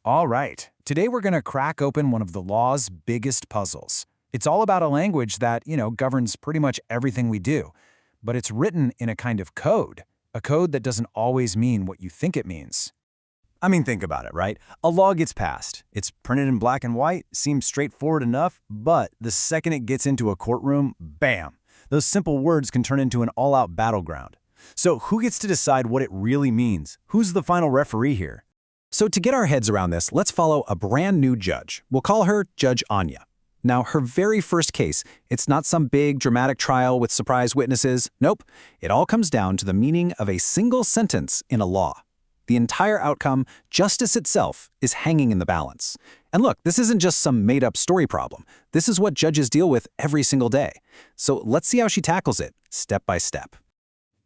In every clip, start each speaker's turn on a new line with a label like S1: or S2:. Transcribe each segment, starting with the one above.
S1: All right, today we're going to crack open one of the law's biggest puzzles. It's all about a language that, governs pretty much everything we do. But it's written in a kind of code, a code that doesn't always mean what you think it means.
S2: I mean, think about it, right? A law gets passed. It's printed in black and white, seems straightforward enough, but the second it gets into a courtroom, bam! Those simple words can turn into an all-out battleground. So who gets to decide what it really means? Who's the final referee here? So to get our heads around this, let's follow a brand new judge. We'll call her Judge Anya. Now, her very first case, it's not some big dramatic trial with surprise witnesses. Nope. It all comes down to the meaning of a single sentence in a law. The entire outcome, justice itself, is hanging in the balance. And look, this isn't just some made-up story problem. This is what judges deal with every single day. So let's see how she tackles it, step by step.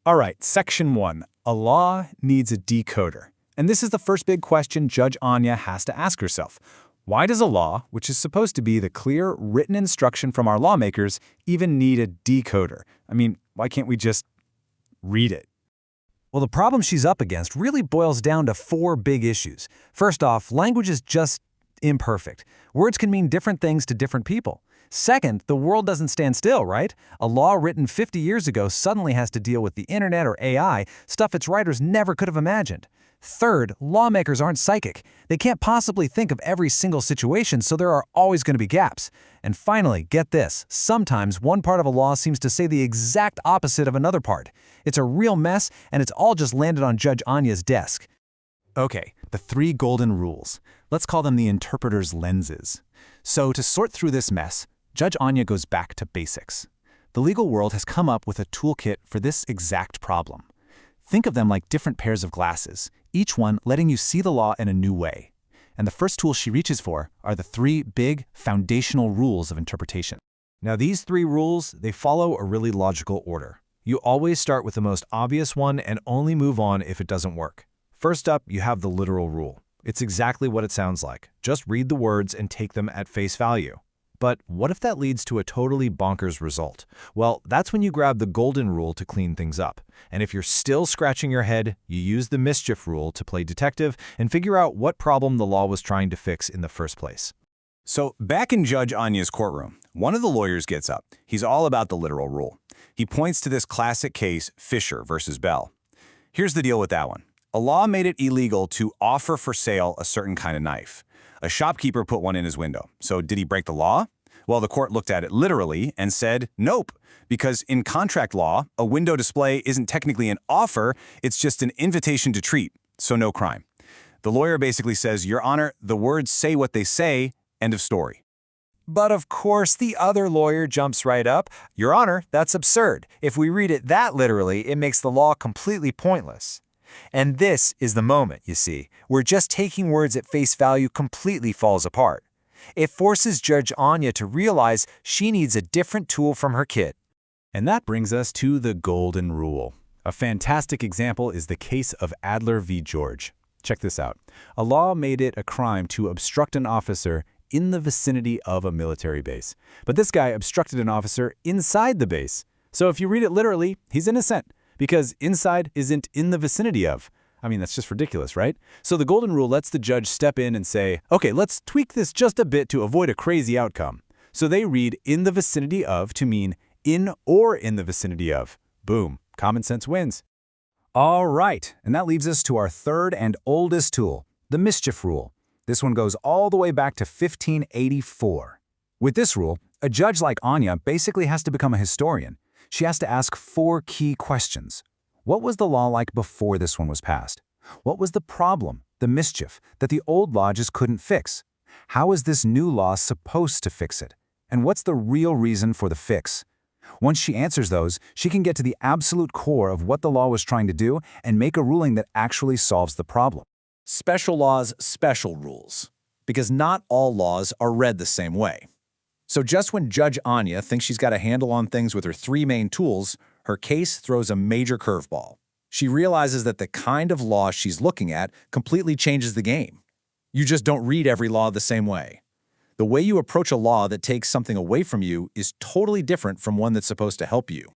S1: All right, Section 1. A law needs a decoder. And this is the first big question Judge Anya has to ask herself. Why does a law, which is supposed to be the clear, written instruction from our lawmakers, even need a decoder? I mean, why can't we just read it?
S2: Well, the problem she's up against really boils down to four big issues. First off, language is just imperfect. Words can mean different things to different people. Second, the world doesn't stand still, right? A law written 50 years ago suddenly has to deal with the internet or AI, stuff its writers never could have imagined. Third, lawmakers aren't psychic. They can't possibly think of every single situation, so there are always going to be gaps. And finally, get this, sometimes one part of a law seems to say the exact opposite of another part. It's a real mess, and it's all just landed on Judge Anya's desk.
S1: Okay, the three golden rules. Let's call them the interpreter's lenses. So to sort through this mess, Judge Anya goes back to basics. The legal world has come up with a toolkit for this exact problem. Think of them like different pairs of glasses, each one letting you see the law in a new way. And the first tool she reaches for are the three big, foundational rules of interpretation.
S2: Now, these three rules, they follow a really logical order. You always start with the most obvious one and only move on if it doesn't work. First up, you have the literal rule. It's exactly what it sounds like. Just read the words and take them at face value. But what if that leads to a totally bonkers result? Well, that's when you grab the golden rule to clean things up. And if you're still scratching your head, you use the mischief rule to play detective and figure out what problem the law was trying to fix in the first place.
S3: So back in Judge Anya's courtroom, one of the lawyers gets up. He's all about the literal rule. He points to this classic case, Fisher versus Bell. Here's the deal with that one. A law made it illegal to offer for sale a certain kind of knife. A shopkeeper put one in his window. So did he break the law? Well, the court looked at it literally and said, nope, because in contract law, a window display isn't technically an offer, it's just an invitation to treat, so no crime. The lawyer basically says, Your Honor, the words say what they say, end of story.
S2: But of course, the other lawyer jumps right up. Your Honor, that's absurd. If we read it that literally, it makes the law completely pointless. And this is the moment, you see, where just taking words at face value completely falls apart. It forces Judge Anya to realize she needs a different tool from her kit.
S1: And that brings us to the golden rule. A fantastic example is the case of Adler v. George. Check this out. A law made it a crime to obstruct an officer in the vicinity of a military base. But this guy obstructed an officer inside the base. So if you read it literally, he's innocent, because inside isn't in the vicinity of. I mean, that's just ridiculous, right? So the golden rule lets the judge step in and say, okay, let's tweak this just a bit to avoid a crazy outcome. So they read in the vicinity of to mean in or in the vicinity of. Boom, common sense wins.
S2: All right, and that leaves us to our third and oldest tool, the mischief rule. This one goes all the way back to 1584. With this rule, a judge like Anya basically has to become a historian. She has to ask four key questions. What was the law like before this one was passed? What was the problem, the mischief, that the old law just couldn't fix? How is this new law supposed to fix it? And what's the real reason for the fix? Once she answers those, she can get to the absolute core of what the law was trying to do and make a ruling that actually solves the problem.
S3: Special laws, special rules. Because not all laws are read the same way. So just when Judge Anya thinks she's got a handle on things with her three main tools, her case throws a major curveball. She realizes that the kind of law she's looking at completely changes the game. You just don't read every law the same way. The way you approach a law that takes something away from you is totally different from one that's supposed to help you.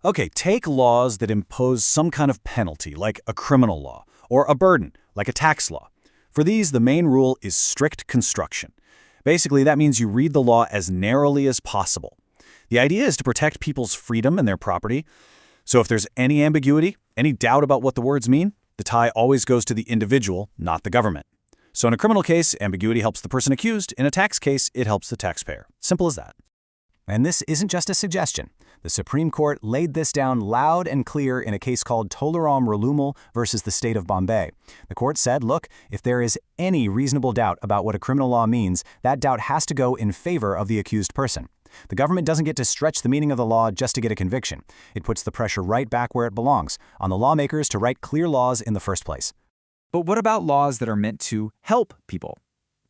S2: Okay, take laws that impose some kind of penalty, like a criminal law, or a burden, like a tax law. For these, the main rule is strict construction. Basically, that means you read the law as narrowly as possible. The idea is to protect people's freedom and their property. So if there's any ambiguity, any doubt about what the words mean, the tie always goes to the individual, not the government. So in a criminal case, ambiguity helps the person accused. In a tax case, it helps the taxpayer. Simple as that.
S1: And this isn't just a suggestion. The Supreme Court laid this down loud and clear in a case called Tolaram Relumel versus the state of Bombay. The court said, look, if there is any reasonable doubt about what a criminal law means, that doubt has to go in favor of the accused person. The government doesn't get to stretch the meaning of the law just to get a conviction. It puts the pressure right back where it belongs, on the lawmakers to write clear laws in the first place.
S4: But what about laws that are meant to help people?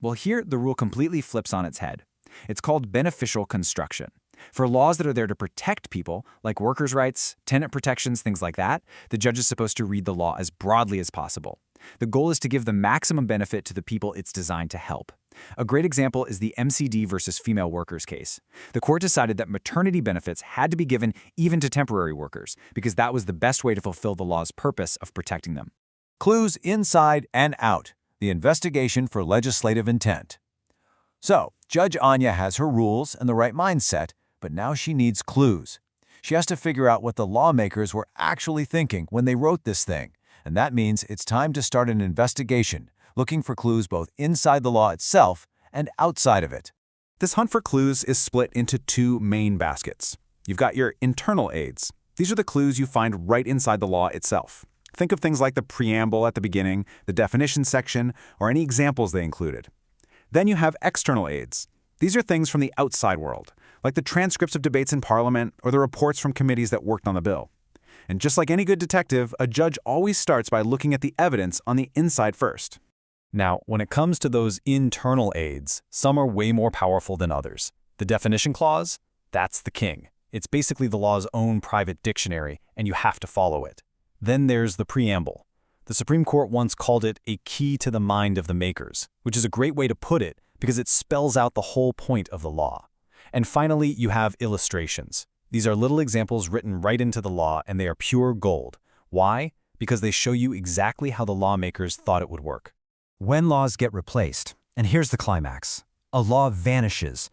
S4: Well, here the rule completely flips on its head. It's called beneficial construction. For laws that are there to protect people, like workers' rights, tenant protections, things like that, the judge is supposed to read the law as broadly as possible. The goal is to give the maximum benefit to the people it's designed to help. A great example is the MCD versus female workers case. The court decided that maternity benefits had to be given even to temporary workers, because that was the best way to fulfill the law's purpose of protecting them.
S3: Clues inside and out. The investigation for legislative intent. So, Judge Anya has her rules and the right mindset, but now she needs clues. She has to figure out what the lawmakers were actually thinking when they wrote this thing, and that means it's time to start an investigation, looking for clues both inside the law itself and outside of it.
S1: This hunt for clues is split into two main baskets. You've got your internal aids. These are the clues you find right inside the law itself. Think of things like the preamble at the beginning, the definition section, or any examples they included. Then you have external aids. These are things from the outside world, like the transcripts of debates in Parliament or the reports from committees that worked on the bill. And just like any good detective, a judge always starts by looking at the evidence on the inside first. Now, when it comes to those internal aids, some are way more powerful than others. The definition clause? That's the king. It's basically the law's own private dictionary, and you have to follow it. Then there's the preamble. The Supreme Court once called it a key to the mind of the makers, which is a great way to put it because it spells out the whole point of the law. And finally, you have illustrations. These are little examples written right into the law, and they are pure gold. Why? Because they show you exactly how the lawmakers thought it would work.
S2: When laws get replaced, and here's the climax, a law vanishes.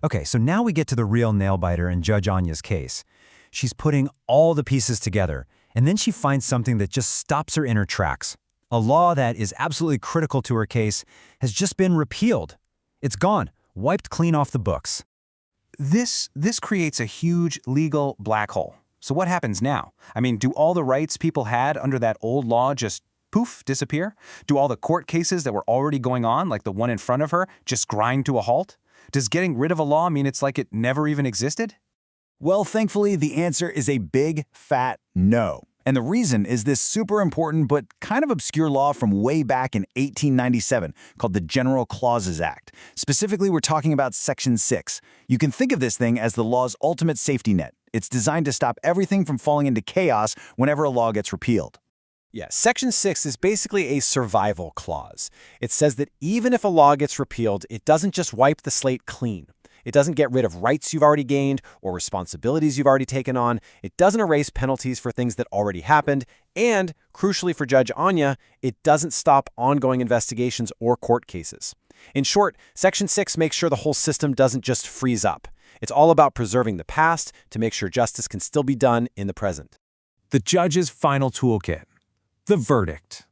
S2: Okay, so now we get to the real nail-biter in Judge Anya's case. She's putting all the pieces together, and then she finds something that just stops her in her tracks. A law that is absolutely critical to her case has just been repealed. It's gone, wiped clean off the books.
S4: This creates a huge legal black hole. So what happens now? I mean, do all the rights people had under that old law just poof, disappear? Do all the court cases that were already going on, like the one in front of her, just grind to a halt? Does getting rid of a law mean it's like it never even existed?
S3: Well, thankfully, the answer is a big, fat no. And the reason is this super important but kind of obscure law from way back in 1897 called the General Clauses Act. Specifically, we're talking about Section 6. You can think of this thing as the law's ultimate safety net. It's designed to stop everything from falling into chaos whenever a law gets repealed.
S1: Yeah, Section 6 is basically a survival clause. It says that even if a law gets repealed, it doesn't just wipe the slate clean. It doesn't get rid of rights you've already gained or responsibilities you've already taken on. It doesn't erase penalties for things that already happened. And, crucially for Judge Anya, it doesn't stop ongoing investigations or court cases. In short, Section 6 makes sure the whole system doesn't just freeze up. It's all about preserving the past to make sure justice can still be done in the present.
S4: The judge's final toolkit. The verdict.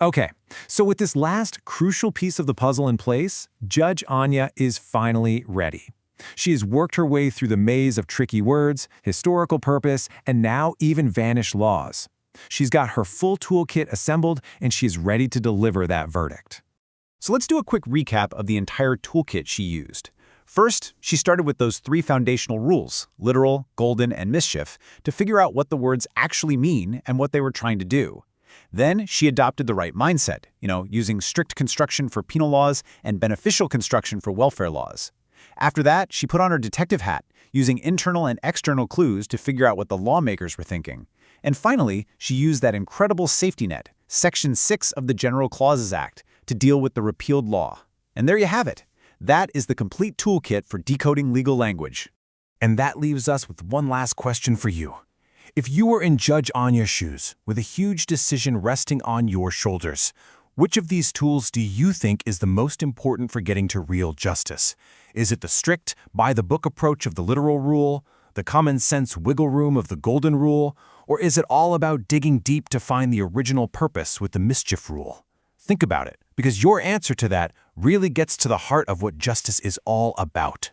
S4: Okay, so with this last crucial piece of the puzzle in place, Judge Anya is finally ready. She has worked her way through the maze of tricky words, historical purpose, and now even vanished laws. She's got her full toolkit assembled, and she is ready to deliver that verdict.
S1: So let's do a quick recap of the entire toolkit she used. First, she started with those three foundational rules, literal, golden, and mischief, to figure out what the words actually mean and what they were trying to do. Then she adopted the right mindset, using strict construction for penal laws and beneficial construction for welfare laws. After that, she put on her detective hat, using internal and external clues to figure out what the lawmakers were thinking. And finally, she used that incredible safety net, Section 6 of the General Clauses Act, to deal with the repealed law. And there you have it. That is the complete toolkit for decoding legal language.
S2: And that leaves us with one last question for you. If you were in Judge Anya's shoes, with a huge decision resting on your shoulders,
S1: Which of these tools do you think is the most important for getting to real justice? Is it the strict, by-the-book approach of the literal rule, the common-sense wiggle room of the golden rule, or is it all about digging deep to find the original purpose with the mischief rule? Think about it, because your answer to that really gets to the heart of what justice is all about.